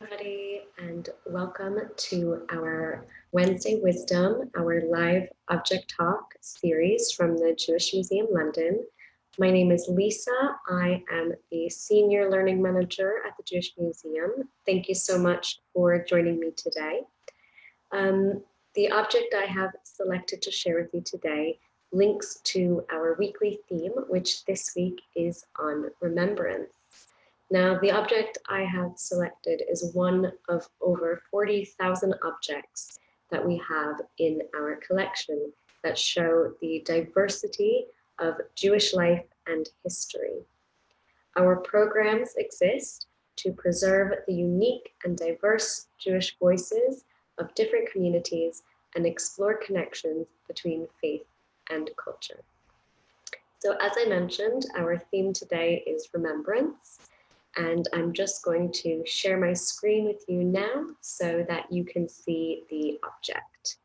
everybody, and welcome to our Wednesday Wisdom, our live object talk series from the Jewish Museum London. My name is Lisa. I am the Senior Learning Manager at the Jewish Museum. Thank you so much for joining me today. The object I have selected to share with you today links to our weekly theme, which this week is on remembrance. Now, the object I have selected is one of over 40,000 objects that we have in our collection that show the diversity of Jewish life and history. Our programs exist to preserve the unique and diverse Jewish voices of different communities and explore connections between faith and culture. So as I mentioned, our theme today is remembrance. And I'm just going to share my screen with you now so that you can see the object.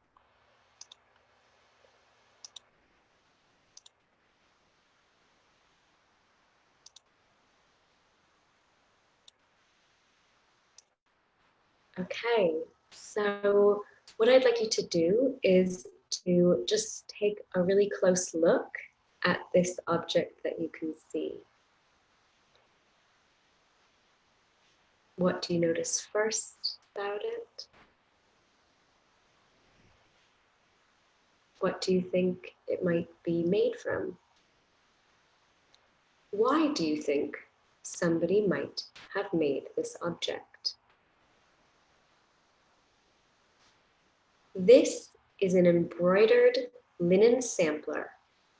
Okay, so what I'd like you to do is to just take a really close look at this object that you can see. What do you notice first about it? What do you think it might be made from? Why do you think somebody might have made this object? This is an embroidered linen sampler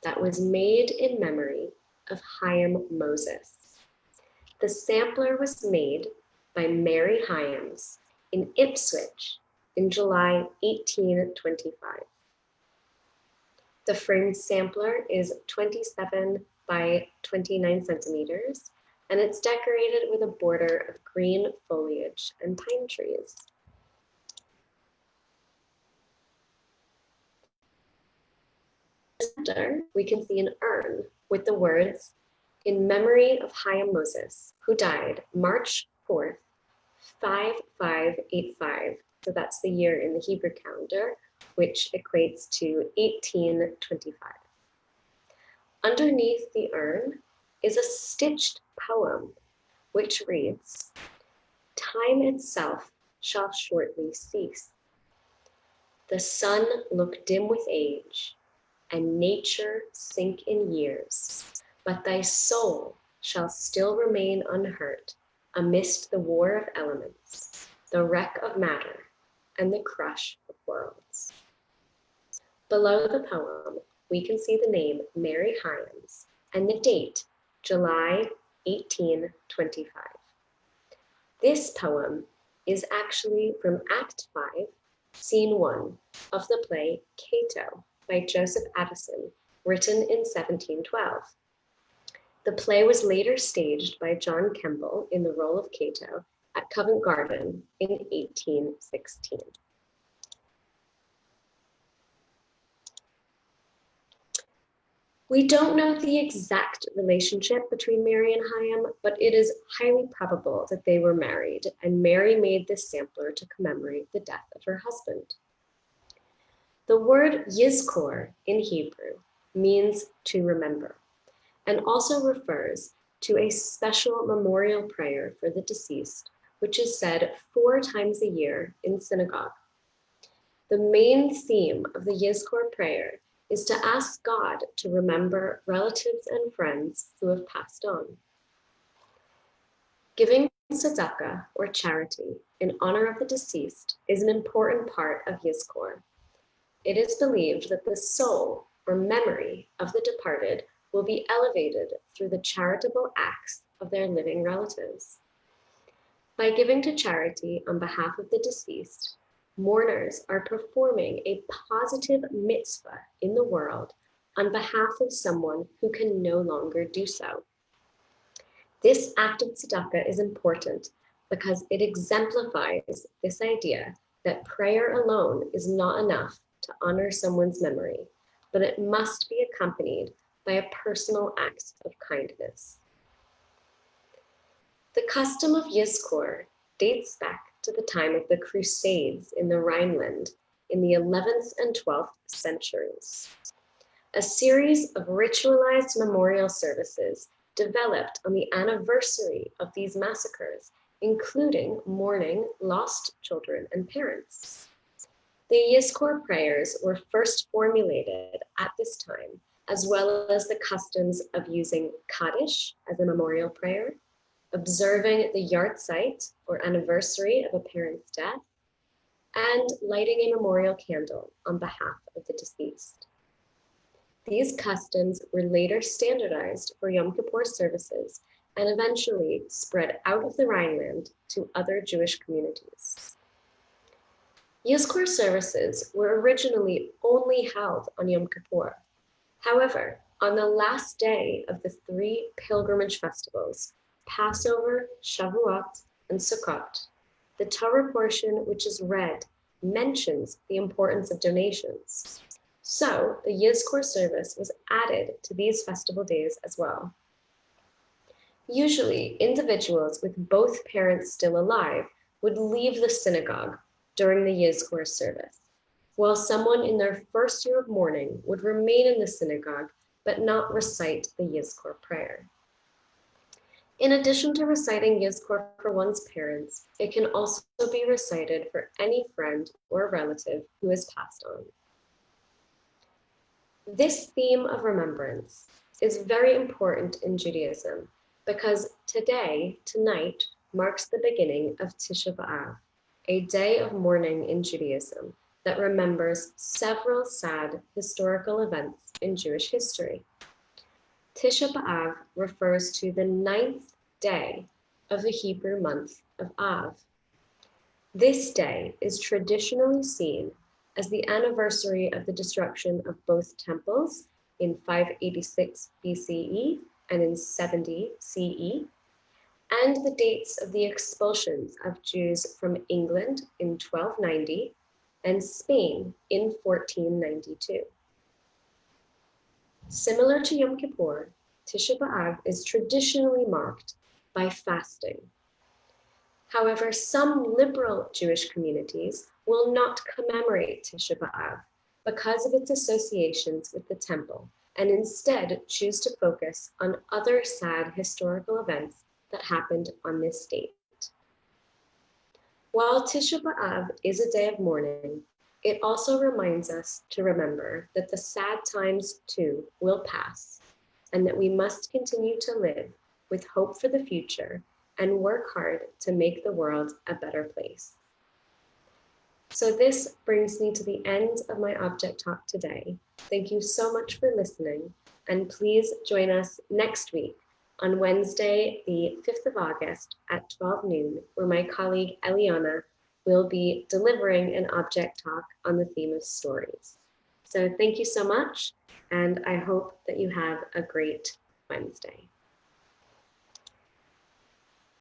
that was made in memory of Chaim Moses. The sampler was made by Mary Hyams in Ipswich in July 1825. The framed sampler is 27 by 29 centimeters, and it's decorated with a border of green foliage and pine trees. In the center, we can see an urn with the words, "In memory of Chaim Moses, who died March 4th, 5585, so that's the year in the Hebrew calendar, which equates to 1825. Underneath the urn is a stitched poem, which reads, "Time itself shall shortly cease. The sun look dim with age, and nature sink in years, but thy soul shall still remain unhurt amidst the war of elements, the wreck of matter, and the crush of worlds." Below the poem, we can see the name Mary Hyams and the date, July 1825. This poem is actually from Act 5, Scene 1 of the play Cato by Joseph Addison, written in 1712. The play was later staged by John Kemble in the role of Cato at Covent Garden in 1816. We don't know the exact relationship between Mary and Chaim, but it is highly probable that they were married, and Mary made this sampler to commemorate the death of her husband. The word yizkor in Hebrew means to remember, and also refers to a special memorial prayer for the deceased, which is said 4 times a year in synagogue. The main theme of the Yizkor prayer is to ask God to remember relatives and friends who have passed on. Giving tzedakah, or charity, in honor of the deceased is an important part of Yizkor. It is believed that the soul, or memory, of the departed will be elevated through the charitable acts of their living relatives. By giving to charity on behalf of the deceased, mourners are performing a positive mitzvah in the world on behalf of someone who can no longer do so. This act of tzedakah is important because it exemplifies this idea that prayer alone is not enough to honor someone's memory, but it must be accompanied by a personal act of kindness. The custom of Yizkor dates back to the time of the Crusades in the Rhineland in the 11th and 12th centuries. A series of ritualized memorial services developed on the anniversary of these massacres, including mourning lost children and parents. The Yizkor prayers were first formulated at this time, as well as the customs of using Kaddish as a memorial prayer, observing the yahrzeit or anniversary of a parent's death, and lighting a memorial candle on behalf of the deceased. These customs were later standardized for Yom Kippur services and eventually spread out of the Rhineland to other Jewish communities. Yizkor services were originally only held on Yom Kippur. However, on the last day of the three pilgrimage festivals, Passover, Shavuot, and Sukkot, the Torah portion which is read mentions the importance of donations. So the Yizkor service was added to these festival days as well. Usually, individuals with both parents still alive would leave the synagogue during the Yizkor service, while someone in their first year of mourning would remain in the synagogue but not recite the Yizkor prayer. In addition to reciting Yizkor for one's parents, it can also be recited for any friend or relative who has passed on. This theme of remembrance is very important in Judaism because tonight, marks the beginning of Tisha B'Av, a day of mourning in Judaism that remembers several sad historical events in Jewish history. Tisha B'Av refers to the 9th day of the Hebrew month of Av. This day is traditionally seen as the anniversary of the destruction of both temples in 586 BCE and in 70 CE, and the dates of the expulsions of Jews from England in 1290 and Spain in 1492. Similar to Yom Kippur, Tisha B'Av is traditionally marked by fasting. However, some liberal Jewish communities will not commemorate Tisha B'Av because of its associations with the temple, and instead choose to focus on other sad historical events that happened on this date. While Tisha B'Av is a day of mourning, it also reminds us to remember that the sad times too will pass, and that we must continue to live with hope for the future and work hard to make the world a better place. So this brings me to the end of my object talk today. Thank you so much for listening, and please join us next week on Wednesday, the 5th of August at 12 noon, where my colleague Eliana will be delivering an object talk on the theme of stories. So thank you so much, and I hope that you have a great Wednesday.